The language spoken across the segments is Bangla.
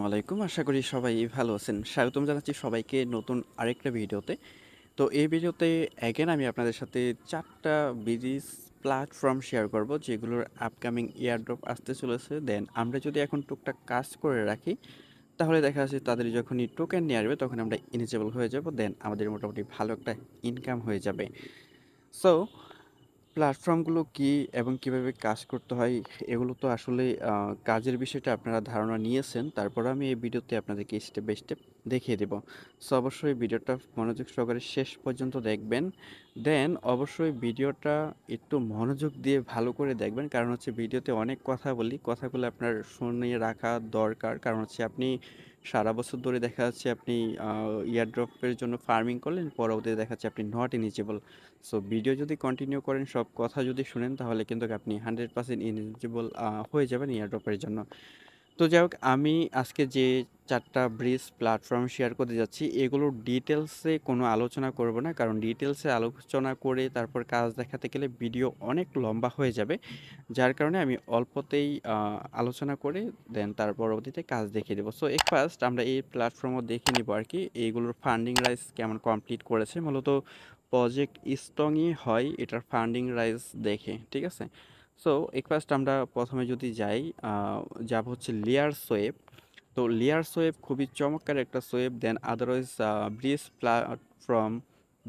আলাইকুম। আশা করি সবাই ভালো আছেন। স্বাগতম জানাচ্ছি সবাইকে নতুন আরেকটা ভিডিওতে। তো এই ভিডিওতে অ্যাগেন আমি আপনাদের সাথে ৪ টা বিজিস প্ল্যাটফর্ম শেয়ার করব যেগুলোর আপকামিং এয়ারড্রপ আসতে চলেছে। দেন আমরা যদি এখন টুকটাক কাজ করে রাখি, তাহলে দেখা যাচ্ছে তাদের যখনই টোকেন নিয়ে আসবে তখন আমরা এলিজিবল হয়ে যাব। দেন আমাদের মোটামুটি ভালো একটা ইনকাম হয়ে যাবে। সো প্ল্যাটফর্মগুলো কী এবং কিভাবে কাজ করতে হয় এগুলো তো আসলে কাজের বিষয়টা আপনারা ধারণা নিয়েছেন। তারপরেও আমি এই ভিডিওতে আপনাদেরকে স্টেপ বাই স্টেপ দেখিয়ে দেব। সো অবশ্যই ভিডিওটা মনোযোগ সহকারে শেষ পর্যন্ত দেখবেন। দেন অবশ্যই ভিডিওটা একটু মনোযোগ দিয়ে ভালো করে দেখবেন। কারণ হচ্ছে ভিডিওতে অনেক কথা বলি, কথাগুলো আপনার শুনে রাখা দরকার। কারণ হচ্ছে আপনি সারা বছর ধরে দেখা যাচ্ছে আপনি এয়ারড্রপের জন্য ফার্মিং করলেন, পরবর্তীতে দেখা যাচ্ছে আপনি নট এলিজিবল। সো ভিডিও যদি কন্টিনিউ করেন, সব কথা যদি শুনেন, তাহলে কিন্তু আপনি 100% এলিজিবল হয়ে যাবেন এয়ারড্রপের জন্য। তো যাই হোক, আমি আজকে যে ৪ টা ব্রিজ প্ল্যাটফর্ম শেয়ার করতে যাচ্ছি, এগুলোর ডিটেলসে কোনো আলোচনা করব না। কারণ ডিটেলসে আলোচনা করে তারপর কাজ দেখাতে গেলে ভিডিও অনেক লম্বা হয়ে যাবে। যার কারণে আমি অল্পতেই আলোচনা করে দেন তার পরবর্তীতে কাজ দেখিয়ে দেবো। সো ফার্স্ট আমরা এই প্ল্যাটফর্মও দেখে নিব আরকি এইগুলোর ফান্ডিং রাইজ কেমন কমপ্লিট করেছে। মূলত প্রজেক্ট স্ট্রংই হয় এটার ফান্ডিং রাইজ দেখে, ঠিক আছে? সো ফার্স্ট আমরা প্রথমে যদি যাই, যাব হচ্ছে লেয়ার সোয়েব। তো লেয়ার সোয়েব খুবই চমৎকার একটা সোয়েব। দেন আদারওয়াইজ ব্রিজ প্ল্যাটফর্ম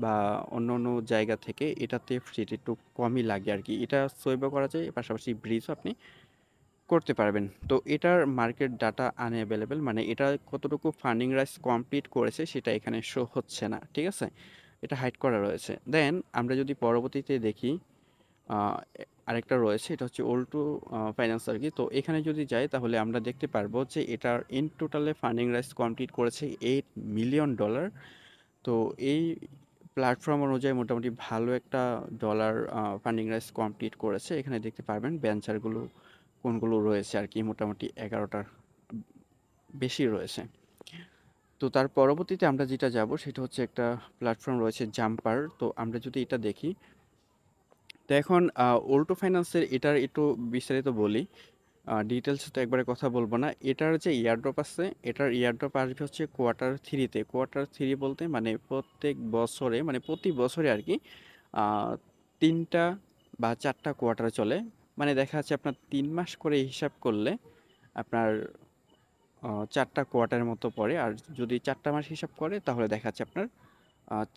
বা অন্য অন্য জায়গা থেকে এটাতে ফ্রিতে একটু কমই লাগে আর কি। এটা সোয়েবও করা যায়, পাশাপাশি ব্রিজও আপনি করতে পারবেন। তো এটার মার্কেট ডাটা আনঅ্যাভেলেবেল, মানে এটা কতটুকু ফান্ডিং রাইজ কমপ্লিট করেছে সেটা এখানে শো হচ্ছে না, ঠিক আছে? এটা হাইড করা রয়েছে। দেন আমরা যদি পরবর্তীতে দেখি, আরেকটা রয়েছে, এটা হচ্ছে ওল্টো ফাইন্যান্স আর কি। তো এখানে যদি যাই তাহলে আমরা দেখতে পারবো যে এটার ইন টোটালে ফান্ডিং রাইজ কমপ্লিট করেছে $8 মিলিয়ন। তো এই প্ল্যাটফর্ম অনুযায়ী মোটামুটি ভালো একটা ডলার ফান্ডিং রাইজ কমপ্লিট করেছে। এখানে দেখতে পারবেন ভেঞ্চারগুলো কোনগুলো রয়েছে আর কি, মোটামুটি 11টার বেশি রয়েছে। তো তার পরবর্তীতে আমরা যেটা যাব সেটা হচ্ছে একটা প্ল্যাটফর্ম রয়েছে জাম্পার। তো আমরা যদি এটা দেখি, তো এখন ওল্টো ফাইন্যান্সের এটার একটু বিস্তারিত বলি। ডিটেলসে তো একবারে কথা বলবো না। এটার যে এয়ারড্রপ আছে, এটার এয়ারড্রপ আসবে হচ্ছে কোয়ার্টার 3-তে। কোয়ার্টার 3 বলতে মানে প্রত্যেক বছরে, মানে প্রতি বছরে আর কি 3টা বা 4টা কোয়ার্টার চলে। মানে দেখা যাচ্ছে আপনার 3 মাস করে হিসাব করলে আপনার 4টা কোয়ার্টারের মতো পড়ে। আর যদি 4টা মাস হিসাব করে তাহলে দেখা যাচ্ছে আপনার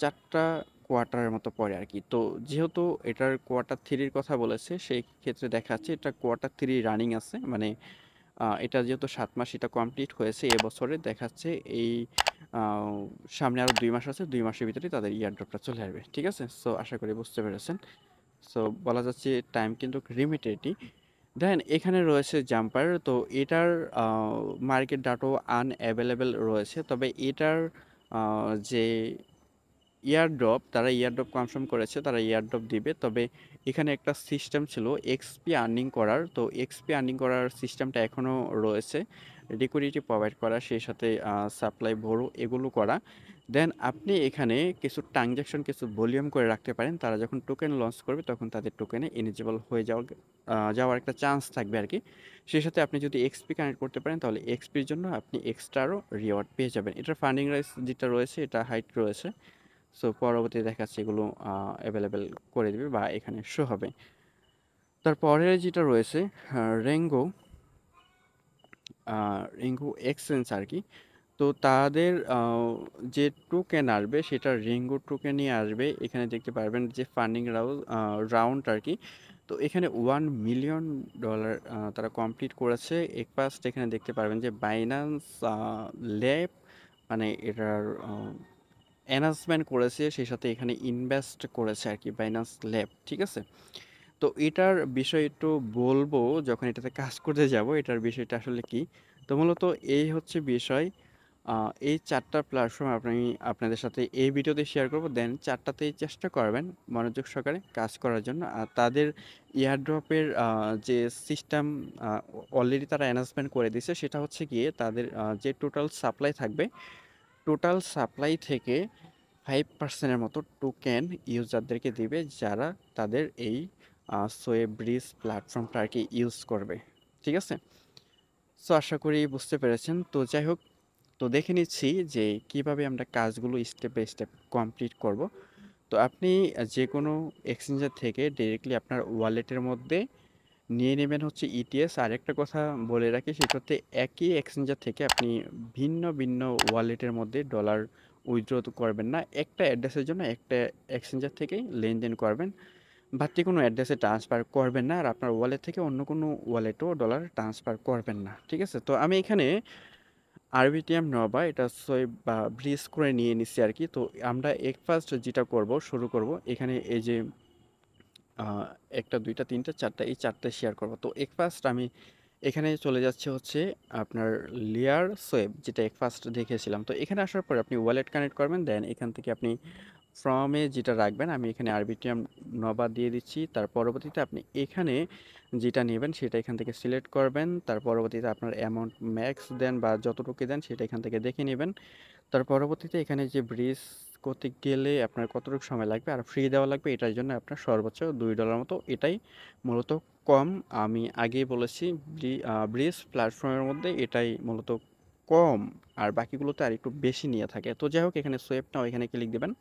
4টা কোয়ার্টারের মতো পড়ে আর কি। তো যেহেতু এটার কোয়ার্টার 3-র কথা বলেছে, সেই ক্ষেত্রে দেখা যাচ্ছে এটা কোয়ার্টার 3 রানিং আছে। মানে এটা যেহেতু 7 মাস এটা কমপ্লিট হয়েছে এবছরে, দেখা যাচ্ছে এই আ সামনে আরও 2 মাস আছে। 2 মাসের ভিতরেই তাদের ইয়ারড্রপটা চলে আসবে। ঠিক আছে? সো আশা করি বুঝতে পেরেছেন। সো বলা যাচ্ছে টাইম কিন্তু লিমিটেডই। দেন এখানে রয়েছে জাম্পার। তো এটার আ মার্কেট ডাটাও আনএভেইলেবল রয়েছে। তবে এটার আ যে তারা এয়ারড্রপ কনফার্ম করেছে, তারা এয়ারড্রপ দিবে। তবে এখানে একটা সিস্টেম ছিল এক্সপি আর্নিং করার। তো এক্সপি আর্নিং করার সিস্টেমটা এখনও রয়েছে। লিকুইডিটি প্রোভাইড করা, সেই সাথে সাপ্লাই ভরো এগুলো করা। দেন আপনি এখানে কিছু ট্রানজাকশন, কিছু ভলিউম করে রাখতে পারেন। তারা যখন টোকেন লঞ্চ করবে তখন তাদের টোকেনে এলিজিবল হয়ে যাওয়ার একটা চান্স থাকবে আরকি। সেই সাথে আপনি যদি এক্সপি কানেক্ট করতে পারেন তাহলে এক্সপির জন্য আপনি এক্সট্রা আরও রিওয়ার্ড পেয়ে যাবেন। এটার ফান্ডিং রাইজ যেটা রয়েছে এটা হাইট রয়েছে। সো পরবর্তীতে দেখা যাচ্ছে এগুলো অ্যাভেলেবেল করে দিবে বা এখানে শো হবে। তারপরে যেটা রয়েছে রেঙ্গো, রেঙ্গো এক্সচেঞ্জ আর কি। তো তাদের যে টোকেন আসবে সেটা রেঙ্গো টোকেনই আসবে। এখানে দেখতে পারবেন যে ফান্ডিং রাউন্ড আর কি। তো এখানে $1 মিলিয়ন তারা কমপ্লিট করেছে। ফার্স্ট এখানে দেখতে পারবেন যে বাইন্যান্স ল্যাব, মানে এটার এনহান্সমেন্ট করেছে, সেই সাথে এখানে ইনভেস্ট করেছে আর কি বাইন্যান্স ল্যাব, ঠিক আছে? তো এটার বিষয় একটু বলবো যখন এটাতে কাজ করতে যাব, এটার বিষয়টা আসলে কি। তো মূলত এই হচ্ছে বিষয়। এই 4টা প্ল্যাটফর্ম আপনাদের সাথে এই ভিডিওতে শেয়ার করব। দেন 4টাতেই চেষ্টা করবেন মনোযোগ সহকারে কাজ করার জন্য। আর তাদের এয়ারড্রপের যে সিস্টেম অলরেডি তারা অ্যানাউন্সমেন্ট করে দিয়েছে, সেটা হচ্ছে গিয়ে তাদের যে টোটাল সাপ্লাই থাকবে, টোটাল সাপ্লাই থেকে 5% এর মতো টোকেন ইউজারদেরকে দিবে, যারা তাদের এই সোয়ে ব্রিজ প্ল্যাটফর্মটা আর কি ইউজ করবে, ঠিক আছে? সো আশা করি বুঝতে পেরেছেন। তো যাই হোক, তো দেখে নিচ্ছি যে কিভাবে আমরা কাজগুলো স্টেপ বাই স্টেপ কমপ্লিট করব। তো আপনি যেকোনো এক্সচেঞ্জার থেকে ডিরেক্টলি আপনার ওয়ালেটের মধ্যে নিয়ে নেবেন হচ্ছে ইটিএস। আরেকটা কথা বলে রাখি, সেটা হচ্ছে একই এক্সচেঞ্জার থেকে আপনি ভিন্ন ভিন্ন ওয়ালেটের মধ্যে ডলার উইথড্র করবেন না। একটা অ্যাড্রেসের জন্য একটা এক্সচেঞ্জার থেকেই লেনদেন করবেন। বাড়তি কোনো অ্যাড্রেসে ট্রান্সফার করবেন না। আর আপনার ওয়ালেট থেকে অন্য কোনো ওয়ালেটেও ডলার ট্রান্সফার করবেন না। ঠিক আছে? তো আমি এখানে আরবিটিএম নবা এটা সোয়েব বা ব্রিজ করে নিয়ে নিচ্ছি আরকি। তো আমরা ফার্স্ট যেটা করব, শুরু করব, এখানে এই যে আ ১ টা ২ টা ৩ টা ৪ টা, এই ৪ টা শেয়ার করব। তো ফার্স্ট আমি এখানে চলে যাচ্ছি হচ্ছে আপনার লেয়ার সোয়েব, যেটা ফার্স্ট দেখিয়েছিলাম। তো এখানে আসার পরে আপনি ওয়ালেট কানেক্ট করবেন। দেন এখান থেকে আপনি ফ্রমে যেটা রাখবেন, আমি এখানে আরবিটিএম নবা দিয়ে দিচ্ছি। তার পরবর্তীতে আপনি এখানে যেটা নেবেন সেটা এখান থেকে সিলেক্ট করবেন। তার পরবর্তীতে আপনার অ্যামাউন্ট ম্যাক্স দেন বা যতটুকু দেন সেটা এখান থেকে দেখে নেবেন। তার পরবর্তীতে এখানে যে ব্রিজ করতে গেলে আপনার কতটুকু সময় লাগবে আর ফ্রি দেওয়া লাগবে, এটার জন্য আপনার সর্বোচ্চ $2 মতো, এটাই মূলত কম। আমি আগেই বলেছি ব্রিজ প্ল্যাটফর্মের মধ্যে এটাই মূলত কম, আর বাকিগুলোতে আর একটু বেশি নিয়ে থাকে। তো যাই হোক, এখানে সোয়েপ নাও এখানে ক্লিক দেবেন।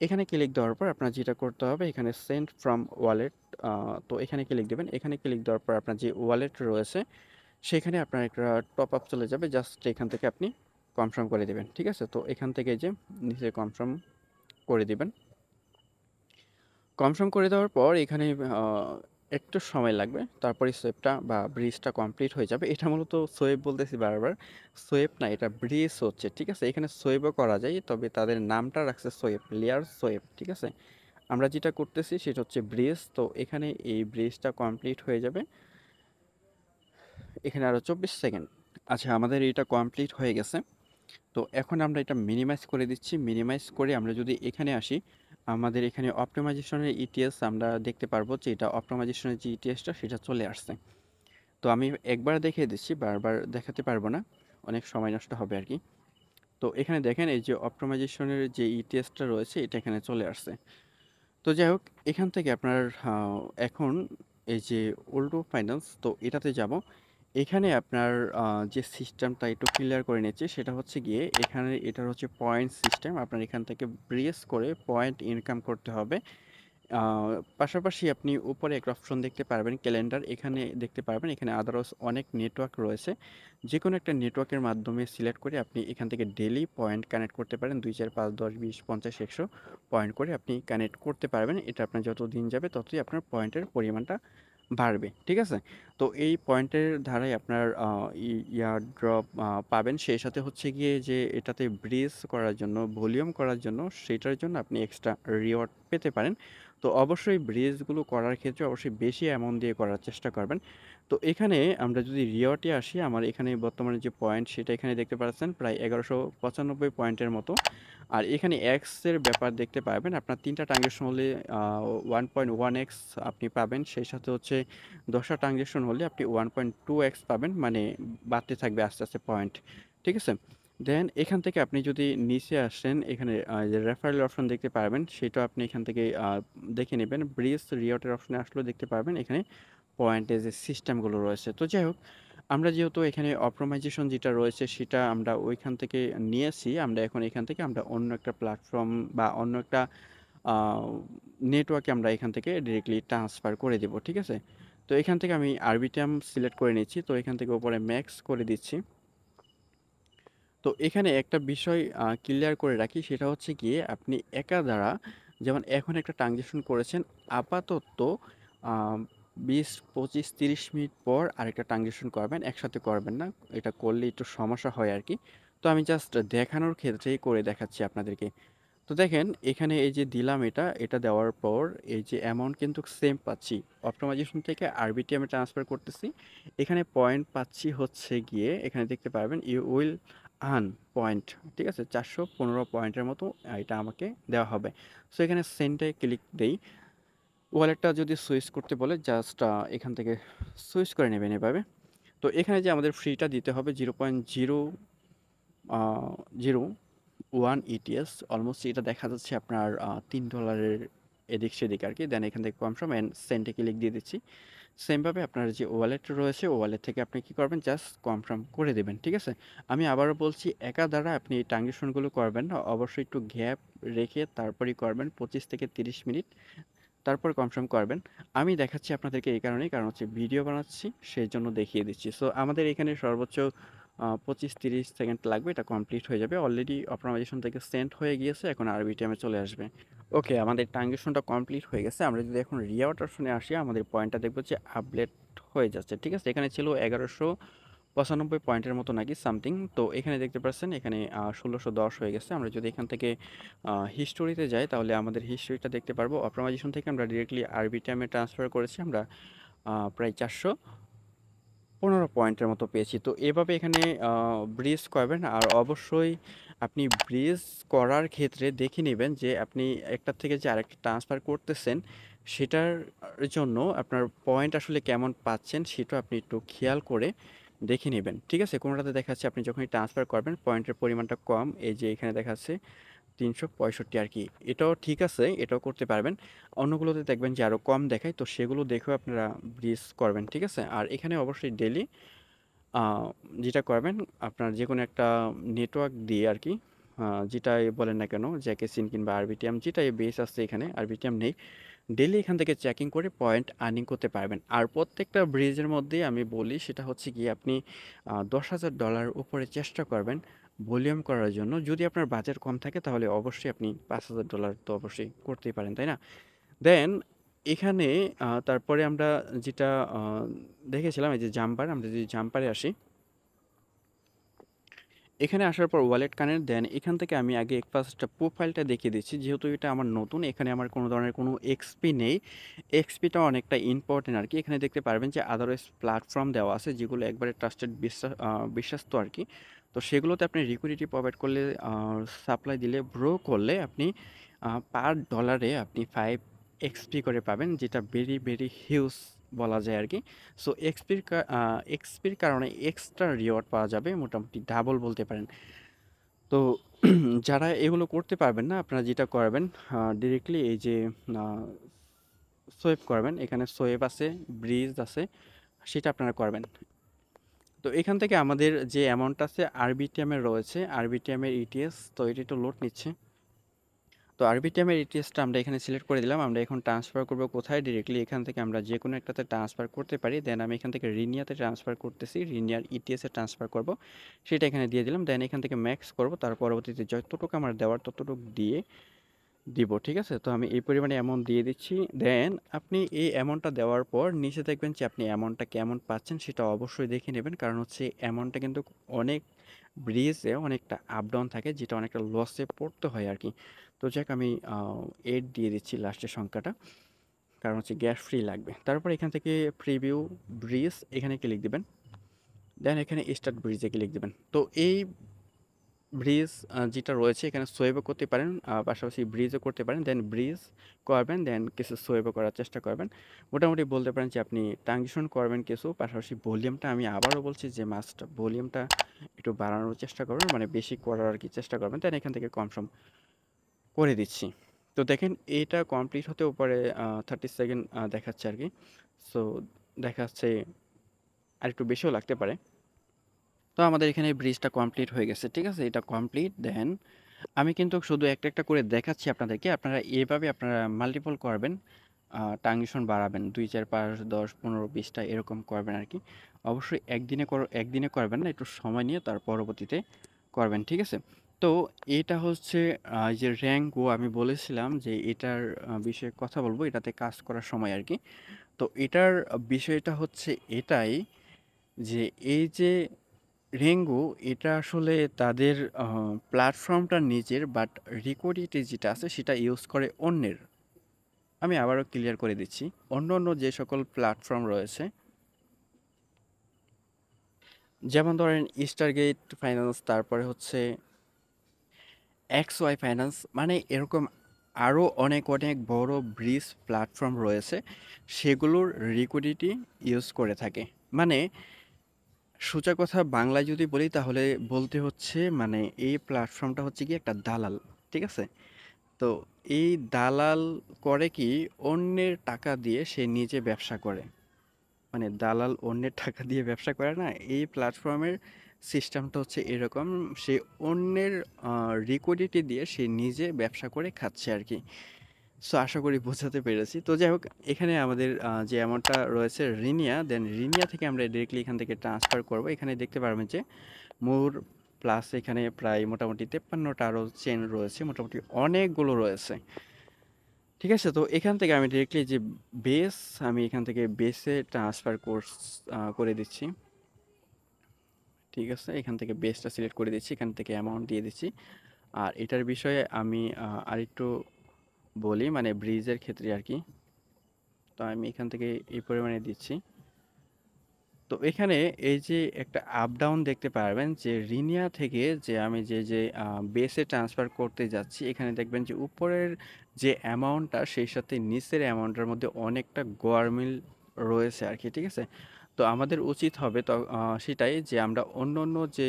এখানে ক্লিক দেওয়ার পর আপনার যেটা করতে হবে, এখানে সেন্ড ফ্রম ওয়ালেট, তো এখানে ক্লিক দেবেন। এখানে ক্লিক দেওয়ার পর আপনার যে ওয়ালেট রয়েছে সেখানে আপনার একটা টপ আপ চলে যাবে, জাস্ট এখান থেকে আপনি কনফার্ম করে দিবেন। ঠিক আছে? তো এখান থেকে যে নিচে কনফার্ম করে দিবেন। কনফার্ম করে দেওয়ার পর এখানে একটু সময় লাগবে, তারপরে সোয়েবটা বা ব্রিজটা কমপ্লিট হয়ে যাবে। এটা মূলত সোয়েব বলতেছি বারবার, সোয়েব না, এটা ব্রিজ হচ্ছে। ঠিক আছে? এখানে সোয়েবও করা যায়, তবে তাদের নামটা রাখছে সোয়েব, লেয়ার সোয়েব। ঠিক আছে? আমরা যেটা করতেছি সেটা হচ্ছে ব্রিজ। তো এখানে এই ব্রিজটা কমপ্লিট হয়ে যাবে এখানে আরও 24 সেকেন্ড। আচ্ছা, আমাদের এটা কমপ্লিট হয়ে গেছে। তো এখন আমরা এটা মিনিমাইজ করে দিচ্ছি। মিনিমাইজ করে আমরা যদি এখানে আসি, আমাদের এখানে অপটিমাইজেশনের ইটিএস আমরা দেখতে পারবো যে এটা অপটিমাইজেশনের যে ইটিএসটা সেটা চলে আসছে। তো আমি একবার দেখিয়ে দিচ্ছি, বারবার দেখাতে পারবো না, অনেক সময় নষ্ট হবে আর কি। তো এখানে দেখেন এই যে অপটিমাইজেশনের যে ইটিএসটা রয়েছে এটা এখানে চলে আসছে। তো যাই হোক, এখান থেকে আপনার এখন এই যে উল্টো ফাইন্যান্স, তো এটাতে যাব। এখানে আপনার যে সিস্টেমটা একটু ক্লিয়ার করে নিচ্ছি, সেটা হচ্ছে গিয়ে এখানে এটার হচ্ছে পয়েন্ট সিস্টেম। আপনার এখান থেকে ব্রেস করে পয়েন্ট ইনকাম করতে হবে। আ পাশাপাশি আপনি উপরে একটা অপশন দেখতে পারবেন ক্যালেন্ডার, এখানে দেখতে পারবেন এখানে আদারস অনেক নেটওয়ার্ক রয়েছে। যেকোনো একটা নেটওয়ার্কের মাধ্যমে সিলেক্ট করে আপনি এখান থেকে ডেইলি পয়েন্ট কানেক্ট করতে পারেন। ২, ৪, ৫, ১০, ২০, ৫০, ১০০ পয়েন্ট করে আপনি কানেক্ট করতে পারবেন। এটা আপনার যত দিন যাবে ততই আপনার পয়েন্টের পরিমাণটা বাড়বে। ঠিক আছে? তো এই পয়েন্টের ধারায় আপনার ইয়ারড্রপ পাবেন। সেই সাথে হচ্ছে গিয়ে যে এটাতে ব্রিজ করার জন্য, ভলিউম করার জন্য, সেটার জন্য আপনি এক্সট্রা রিওয়ার্ড পেতে পারেন। তো অবশ্যই ব্রিজগুলো করার ক্ষেত্রে অবশ্যই বেশি অ্যামাউন্ট দিয়ে করার চেষ্টা করবেন। তো এখানে আমরা যদি রিওয়ার্ডে আসি, আমার এখানে বর্তমানে যে পয়েন্ট সেটা এখানে দেখতে পাচ্ছেন প্রায় ১১৯৫ পয়েন্টের মতো। আর এখানে এক্স এর ব্যাপার দেখতে পাবেন। আপনার ৩ টা ট্রানজ্যাকশন হলে 1.1x আপনি পাবেন। সেই সাথে হচ্ছে ১০ টা ট্রানজ্যাকশন হলে আপনি 1.2x পাবেন। মানে বাড়তে থাকবে আস্তে, আস্তে পয়েন্ট। ঠিক আছে? দেন এখান থেকে আপনি যদি নিচে আসেন, এখানে যে রেফারেল অপশন দেখতে পারবেন, সেটাও আপনি এখান থেকে দেখে নেবেন। ব্রিজ রিওয়ার্ডের অপশনে আসলেও দেখতে পারবেন এখানে পয়েন্টের যে সিস্টেমগুলো রয়েছে। তো যাই হোক, আমরা যেহেতু এখানে অপটিমাইজেশন যেটা রয়েছে সেটা আমরা ওইখান থেকে নিয়েছি। আমরা এখন এখান থেকে আমরা অন্য একটা প্ল্যাটফর্ম বা অন্য একটা আ নেটওয়ার্কে আমরা এখান থেকে ডিরেক্টলি ট্রান্সফার করে দেব। ঠিক আছে? তো এখান থেকে আমি আরবিটার্ম সিলেক্ট করে নিচ্ছি। তো এখান থেকে উপরে ম্যাক্স করে দিচ্ছি। তো এখানে একটা বিষয় ক্লিয়ার করে রাখি, সেটা হচ্ছে গিয়ে আপনি একা দ্বারা, যেমন এখন একটা ট্রানজ্যাকশন করেছেন, আপাতত আ ২০, ২৫, ৩০ মিনিট পর আরেকটা ট্রানজ্যাকশন করবেন। একসাথে করবেন না। এটা করলে একটু সমস্যা হয় আরকি। তো আমি জাস্ট দেখানোর ক্ষেত্রেই করে দেখাচ্ছি আপনাদেরকে। তো দেখেন এখানে এই যে দিলাম এটা দেওয়ার পর এই যে অ্যামাউন্ট কিন্তু সেম পাচ্ছি। অপটিমাইজেশন থেকে আরবিটিএম এ ট্রান্সফার করতেছি। এখানে পয়েন্ট পাচ্ছি হচ্ছে গিয়ে এখানে দেখতে পারবেন ইউ উইল আর্ন পয়েন্ট। ঠিক আছে? ৪১৫ পয়েন্টের মতো এটা আমাকে দেওয়া হবে। সো এখানে সেন্ড এ ক্লিক দেই। ওয়ালেটটা যদি সুইচ করতে বলে জাস্ট এখান থেকে সুইচ করে নেবেন এভাবে। তো এখানে যে আমাদের ফ্রিটা দিতে হবে 0.0 আ 0.1 ইটিএস, অলমোস্ট এটা দেখা যাচ্ছে আপনার $3 এদিক সেদিক আরকি। দেন এখান থেকে confirm and send A click দিয়ে দিচ্ছি। সেমভাবে আপনার যে ওয়ালেট রয়েছে, ওয়ালেট থেকে আপনি কি করবেন? জাস্ট কনফার্ম করে দিবেন। ঠিক আছে? আমি আবারও বলছি, একা দ্বারা আপনি এই ট্রানজেকশনগুলো করবেন না। অবশ্যই একটু গ্যাপ রেখে তারপরেই করবেন। ২৫ থেকে ৩০ মিনিট তারপর কনফার্ম করবেন। আমি দেখাচ্ছি আপনাদেরকে এই কারণেই, কারণ হচ্ছে ভিডিও বানাচ্ছি, সেজন্য দেখিয়ে দিচ্ছি। সো আমাদের এখানে সর্বোচ্চ ২৫-৩০ সেকেন্ড লাগবে, এটা কমপ্লিট হয়ে যাবে। অলরেডি অপটিমাইজেশন থেকে সেন্ড হয়ে গিয়েছে, এখন আরবিটিএমে চলে আসবে। ওকে, আমাদের ট্রানজেকশনটা কমপ্লিট হয়ে গেছে। আমরা যদি এখন রিওয়ার্ড অপশনে আসি, আমাদের পয়েন্টটা দেখবো যে আপডেট হয়ে যাচ্ছে। ঠিক আছে? এখানে ছিল ১১৯৫ পয়েন্টের মতো নাকি সামথিং। তো এখানে দেখতে পাচ্ছেন, এখানে ১৬১০ হয়ে গেছে। আমরা যদি এখান থেকে হিস্টোরিতে যাই, তাহলে আমাদের হিস্টোরিটা দেখতে পারবো। অপটিমাইজেশন থেকে আমরা ডিরেক্টলি আরবিটিএমে ট্রান্সফার করেছি। আমরা প্রায় ৪১৫ পয়েন্টের মতো পেয়েছি। তো এভাবে এখানে ব্রিজ করবেন। আর অবশ্যই আপনি ব্রিজ করার ক্ষেত্রে দেখে নেবেন যে আপনি একটার থেকে যে আরেকটা ট্রান্সফার করতেছেন, সেটার জন্য আপনার পয়েন্ট আসলে কেমন পাচ্ছেন, সেটা আপনি একটু খেয়াল করে দেখে নেবেন। ঠিক আছে? কোনোটাতে দেখাচ্ছে আপনি যখনই ট্রান্সফার করবেন পয়েন্টের পরিমাণটা কম, এই যে এখানে দেখাচ্ছে ৩৬৫ আর কি। এটাও ঠিক আছে, এটাও করতে পারবেন। অন্যগুলোতে দেখবেন যে আরও কম দেখায়, তো সেগুলো দেখেও আপনারা ব্রিজ করবেন। ঠিক আছে? আর এখানে অবশ্যই ডেইলি আ যেটা করবেন, আপনার যেকোনো একটা নেটওয়ার্ক দিয়ে আরকি, যেটাই বলেন না কেন, জ্যাকেসিন কিংবা আরবিটিএম যেটাই বেস আছে, এখানে আরবিটিএম নেই। ডেইলি এখান থেকে চেকিং করে পয়েন্ট আর্নিং করতে পারবেন। আর প্রত্যেকটা ব্রিজের মধ্যেই আমি বলি, সেটা হচ্ছে গিয়ে আপনি $১০,০০০ উপরে চেষ্টা করবেন ভলিউম করার জন্য। যদি আপনার বাজেট কম থাকে তাহলে অবশ্যই আপনি $৫,০০০ তো অবশ্যই করতেই পারেন, তাই না? দেন এখানে তারপরে আমরা যেটা আ দেখেছিলাম, এই যে জাম্পার, আমরা যদি জাম্পারে আসি, এখানে আসার পর ওয়ালেট কানেক্ট, দেন এখান থেকে আমি আগে ফার্স্ট প্রোফাইলটা দেখিয়ে দিচ্ছি। যেহেতু এটা আমার নতুন, এখানে আমার কোনো ধরনের কোনো এক্সপি নেই। এক্সপিটা অনেকটা ইম্পর্টেন্ট আরকি। এখানে দেখতে পারবেন যে আদারওয়াইজ প্ল্যাটফর্ম দেওয়া আছে, যেগুলো একবারে ট্রাস্টেড বিশ্বস্ত আরকি। তো সেগুলোতে আপনি লিকুইডিটি প্রোভাইড করলে, সাপ্লাই দিলে, গ্রো করলে আপনি পার ডলারে আপনি 5 এক্সপি করে পাবেন, যেটা ভেরি, ভেরি হিউজ বলা যায় আরকি। সো এক্সপির কারণে এক্সট্রা রিওয়ার্ড পাওয়া যাবে, মোটামুটি ডাবল বলতে পারেন। তো যারা এগুলো করতে পারবেন না, আপনারা যেটা করবেন, ডিরেক্টলি এই যে আ সোয়েপ করবেন। এখানে সোয়েপ আছে, ব্রিজ আছে, সেটা আপনারা করবেন। তো এখান থেকে আমাদের যে অ্যামাউন্ট আছে আরবিটিএম এর রয়েছে, আরবিটিএম এর ইটিএস, তো এটা একটু লোড নিচ্ছে। তো আরবিটিএম এর ইটিএসটা আমরা এখানে সিলেক্ট করে দিলাম। আমরা এখন ট্রান্সফার করব কোথায়? ডিরেক্টলি এখান থেকে আমরা যেকোনো একটাতে ট্রান্সফার করতে পারি। দেন আমি এখান থেকে রিনিয়াতে ট্রান্সফার করতেছি। রিনিয়ার ইটিএস এ ট্রান্সফার করব। সেটা এখানে দিয়ে দিলাম। দেন এখান থেকে ম্যাক্স করব। তার পরবর্তীতে যতটুকু আমার দেওয়ার ততটুকু দিয়ে দিব। ঠিক আছে? তো আমি এই পরিমাণে অ্যামাউন্ট দিয়ে দিচ্ছি। দেন আপনি এই অ্যামাউন্টটা দেওয়ার পর নিচে দেখবেন যে আপনি অ্যামাউন্টটা কেমন পাচ্ছেন, সেটা অবশ্যই দেখে নেবেন। কারণ হচ্ছে অ্যামাউন্টটা কিন্তু অনেক ব্রিজে অনেকটা আপ ডাউন থাকে, যেটা অনেকটা লসে পড়তে হয় আরকি। তো যাক, আমি 8 দিয়ে দিচ্ছি লাস্টের সংখ্যাটা। কারণ হচ্ছে গ্যাস ফ্রি লাগবে। তারপর এখান থেকে প্রিভিউ ব্রিজ এখানে ক্লিক দিবেন। দেন এখানে স্টার্ট ব্রিজে ক্লিক দিবেন। তো এই ব্রিজ যেটা রয়েছে, এখানে সোয়েবও করতে পারেন, পাশাপাশি ব্রিজও করতে পারেন। দেন ব্রিজ করবেন, দেন কিছু সোয়েবও করার চেষ্টা করবেন। মোটামুটি বলতে পারেন যে আপনি ট্রানজিশন করবেন কিছু, পাশাপাশি ভলিউমটা, আমি আবারও বলছি যে মাস্ট ভলিউমটা একটু বাড়ানোর চেষ্টা করবেন, মানে বেশি করার আর কি চেষ্টা করবেন। দেন এখান থেকে কনফার্ম করে দিচ্ছি। তো দেখেন, এটা কমপ্লিট হতে উপরে 30 সেকেন্ড দেখাচ্ছে আর কি। সো দেখাচ্ছে আরেকটু বেশিও লাগতে পারে। তো আমাদের এখানে ব্রিজটা কমপ্লিট হয়ে গেছে। ঠিক আছে? এটা কমপ্লিট। দেন আমি কিন্তু শুধু একটা, একটা করে দেখাচ্ছি আপনাদেরকে। আপনারা এভাবে আপনারা মাল্টিপল করবেন, ট্রানজিশন বাড়াবেন। ২, ৪, ৫, ১০, ১৫, ২০ টা এরকম করবেন আরকি। অবশ্যই একদিনে করবেন না, একটু সময় নিয়ে তার পরবর্তীতে করবেন। ঠিক আছে? তো এটা হচ্ছে এই যে র‍্যাঙ্কো, আমি বলেছিলাম যে এটার বিষয়ে কথা বলব, এটাতে কাজ করার সময় আরকি। তো এটার বিষয়টা হচ্ছে এটাই যে, এই যে রেঙ্গো, এটা আসলে তাদের প্ল্যাটফর্মটা নিজের, বাট লিকুইডিটি যেটা আছে সেটা ইউজ করে অন্যের। আমি আবারও ক্লিয়ার করে দিচ্ছি। অন্য যে সকল প্ল্যাটফর্ম রয়েছে, যেমন ধরেন স্টারগেট ফাইন্যান্স, তারপরে হচ্ছে XY ফাইন্যান্স, মানে এরকম আরও অনেক বড় ব্রিজ প্ল্যাটফর্ম রয়েছে, সেগুলোর লিকুইডিটি ইউজ করে থাকে। মানে সোজা কথা বাংলায় যদি বলি, তাহলে বলতে হচ্ছে, মানে এই প্ল্যাটফর্মটা হচ্ছে কি একটা দালাল। ঠিক আছে? তো এই দালাল করে কি, অন্যের টাকা দিয়ে সে নিজে ব্যবসা করে। মানে দালাল অন্যের টাকা দিয়ে ব্যবসা করে না, এই প্ল্যাটফর্মের সিস্টেমটা হচ্ছে এরকম। সে অন্যের লিকুইডিটি দিয়ে সে নিজে ব্যবসা করে খাচ্ছে আর কি। সো আশা করি বোঝাতে পেরেছি। তো যাই হোক, এখানে আমাদের যে অ্যামাউন্টটা রয়েছে রিনিয়া, দেন রিনিয়া থেকে আমরা ডিরেক্টলি এখান থেকে ট্রান্সফার করব। এখানে দেখতে পারবেন যে মোর প্লাস এখানে প্রায় মোটামুটি 53টা আরও চেন রয়েছে, মোটামুটি অনেকগুলো রয়েছে। ঠিক আছে, তো এখান থেকে আমি ডিরেক্টলি যে বেস, আমি এখান থেকে বেসে ট্রান্সফার করে দিচ্ছি। ঠিক আছে, এখান থেকে বেসটা সিলেক্ট করে দিচ্ছি, এখান থেকে অ্যামাউন্ট দিয়ে দিচ্ছি। আর এটার বিষয়ে আমি আরেকটু বলি, মানে ব্রিজের ক্ষেত্রে আর কি। তো আমি এখান থেকে এই পরিমাণে দিচ্ছি। তো এখানে এই যে একটা আপ ডাউন দেখতে পারবেন যে রিনিয়া থেকে যে আমি যে বেসে ট্রান্সফার করতে যাচ্ছি, এখানে দেখবেন যে উপরের যে অ্যামাউন্টটা সেই সাথে নিচের অ্যামাউন্টের মধ্যে অনেকটা গোয়ারমিল রয়েছে আর কি। ঠিক আছে, তো আমাদের উচিত হবে তো সেটাই যে আমরা অন্য অন্য যে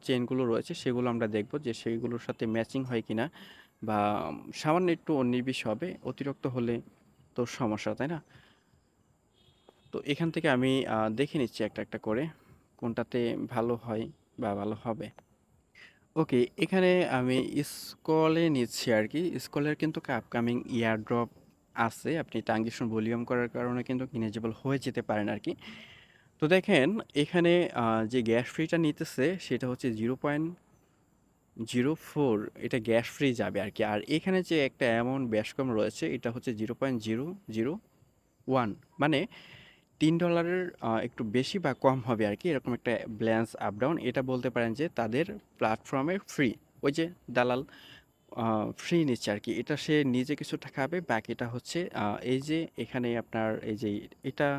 চেনগুলো রয়েছে সেগুলো আমরা দেখব যে সেইগুলোর সাথে ম্যাচিং হয় কিনা, বা সামান্য একটু 19-20 হবে, অতিরিক্ত হলে তো সমস্যা, তাই না? তো এখান থেকে আমি দেখে নিচ্ছি একটা একটা করে কোনটাতে ভালো হয় বা ভালো হবে। ওকে, এখানে আমি স্কলে নিচ্ছি আর কি। স্কলের কিন্তু আপকামিং ইয়ার ড্রপ আছে, আপনি ট্রানজেকশন ভলিউম করার কারণে কিন্তু ইনেজেবল হয়ে যেতে পারেন আর কি। তো দেখেন এখানে যে গ্যাস ফ্রিটা নিতেছে সেটা হচ্ছে 0.04, এটা গ্যাস ফ্রি যাবে আর কি। আর এখানে যে একটা অ্যামাউন্ট বেশ কম রয়েছে এটা হচ্ছে 0.001, মানে $3 একটু বেশি বা কম হবে আর কি, এরকম একটা ব্যালেন্স আপ ডাউন। এটা বলতে পারেন যে তাদের প্ল্যাটফর্মে ফ্রি, ওই যে দালাল ফ্রি নিচ্ছে আর কি। এটা সে নিজে কিছুটা খাবে, বাকিটা হচ্ছে এই যে এখানে আপনার এই যে এটা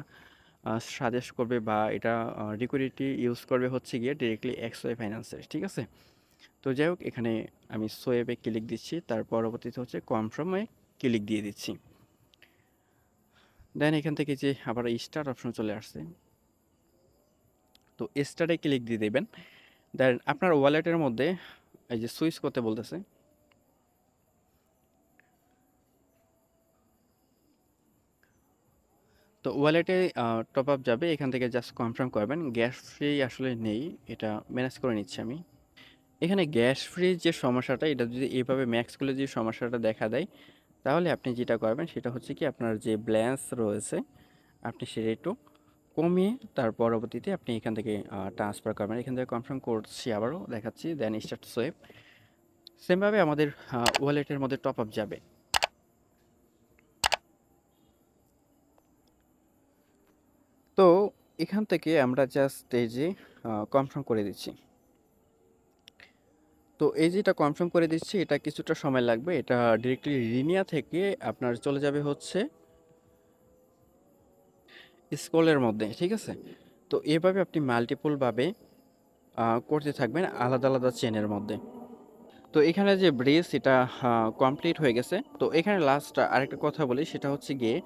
সাজেস্ট করবে বা এটা লিকুইডিটি ইউজ করবে হচ্ছে গিয়ে ডিরেক্টলি এক্সওয়াই ফাইন্যান্সের। ঠিক আছে, তো যাই হোক, এখানে আমি সোয়েবে ক্লিক দিচ্ছি, তার পরবর্তীতে হচ্ছে কনফার্মে ক্লিক দিয়ে দিচ্ছি। দেন এখান থেকে যে আবার স্টার্ট অপশন চলে আসছে, তো স্টার্টে ক্লিক দিয়ে দেবেন। দেন আপনার ওয়ালেটের মধ্যে এই যে সুইচ করতে বলতেছে, তো ওয়ালেটে টপ আপ যাবে, এখান থেকে জাস্ট কনফার্ম করবেন। গ্যাস ফ্রি আসলে নেই, এটা ম্যানেজ করে নিচ্ছি আমি। এখানে গ্যাস ফ্রি যে সমস্যাটা, এটা যদি এইভাবে ম্যাক্স করলে যে সমস্যাটা দেখা দেয়, তাহলে আপনি যেটা করবেন সেটা হচ্ছে কি আপনার যে ব্যালেন্স রয়েছে আপনি সেটা একটু কমিয়ে তার পরবর্তীতে আপনি এখান থেকে ট্রান্সফার করবেন। এখান থেকে কনফার্ম করছি, আবারও দেখাচ্ছি, দেন স্টার্ট সোয়েপ। সেমভাবে আমাদের ওয়ালেটের মধ্যে টপ আপ যাবে। তো এখান থেকে আমরা জাস্ট এই যে কনফার্ম করে দিচ্ছি। তো এই যেটা কনফার্ম করে দিচ্ছি, এটা কিছুটা সময় লাগবে। এটা ডিরেক্টলি রিনিয়া থেকে আপনার চলে যাবে হচ্ছে স্কলের মধ্যে। ঠিক আছে, তো এভাবে আপনি মাল্টিপলভাবে করতে থাকবেন আলাদা আলাদা চেনের মধ্যে। তো এখানে যে ব্রিজ এটা কমপ্লিট হয়ে গেছে। তো এখানে লাস্ট আরেকটা কথা বলি, সেটা হচ্ছে গিয়ে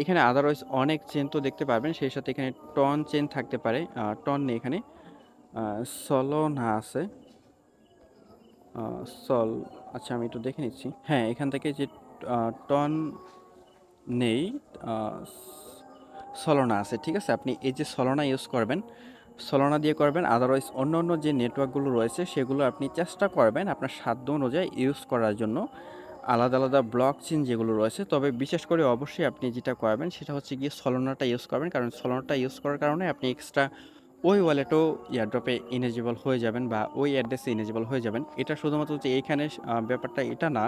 এখানে আদারওয়াইজ অনেক চেন তো দেখতে পারবেন, সেই সাথে এখানে টন চেন থাকতে পারে। টন নেই এখানে, সলো না আছে, সল, আচ্ছা আমি একটু দেখে নিচ্ছি। হ্যাঁ, এখান থেকে যে টন নেই, সলোনা আছে। ঠিক আছে, আপনি এই যে সলোনা ইউজ করবেন, সলোনা দিয়ে করবেন। আদারওয়াইজ অন্য অন্য যে নেটওয়ার্কগুলো রয়েছে সেগুলো আপনি চেষ্টা করবেন আপনার সাধ্য অনুযায়ী ইউজ করার জন্য, আলাদা আলাদা ব্লক চেন যেগুলো রয়েছে। তবে বিশেষ করে অবশ্যই আপনি যেটা করবেন সেটা হচ্ছে গিয়ে সলোনাটা ইউজ করবেন, কারণ সলোনাটা ইউজ করার কারণে আপনি এক্সট্রা ওই ওয়ালেটও এয়ারড্রপে ইনেজেবল হয়ে যাবেন বা ওই অ্যাড্রেসে ইনেজেবল হয়ে যাবেন। এটা শুধুমাত্র যে এইখানে ব্যাপারটা এটা না,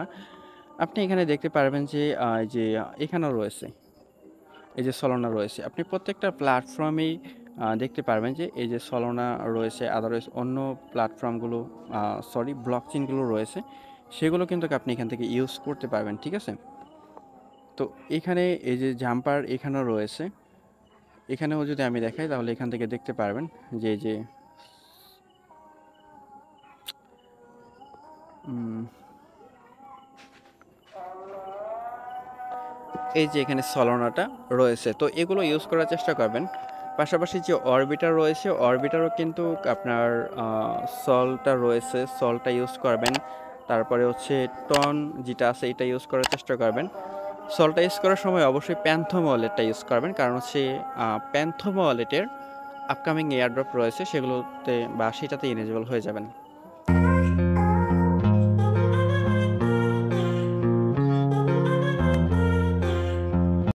আপনি এখানে দেখতে পারবেন যে এই যে এখানেও রয়েছে, এই যে সলোনা রয়েছে, আপনি প্রত্যেকটা প্ল্যাটফর্মেই দেখতে পারবেন যে এই যে সলোনা রয়েছে। আদারওয়াইজ অন্য প্ল্যাটফর্মগুলো, সরি ব্লক চেনগুলো রয়েছে, সেগুলো কিন্তু আপনি এখান থেকে ইউজ করতে পারবেন। ঠিক আছে, তো এখানে এই যে জাম্পার এখানেও রয়েছে, এখানেও যদি আমি দেখাই তাহলে এখান থেকে দেখতে পারবেন যে এই যে এই যে এখানে সলোনাটা রয়েছে, তো এগুলো ইউজ করার চেষ্টা করবেন। পাশাপাশি যে অরবিটার রয়েছে, অরবিটারও কিন্তু আপনার সলটা রয়েছে, সলটা ইউজ করবেন। তারপরে হচ্ছে টন যেটা আছে এটা ইউজ করার চেষ্টা করবেন। সলটা ইউজ করার সময় অবশ্যই প্যান্থম ওয়ালেটটা ইউজ করবেন, কারণ হচ্ছে প্যান্থম ওয়ালেটের আপকামিং এয়ারড্রপ রয়েছে সেগুলোতে বা সেটাতে ইনেজেবল হয়ে যাবেন।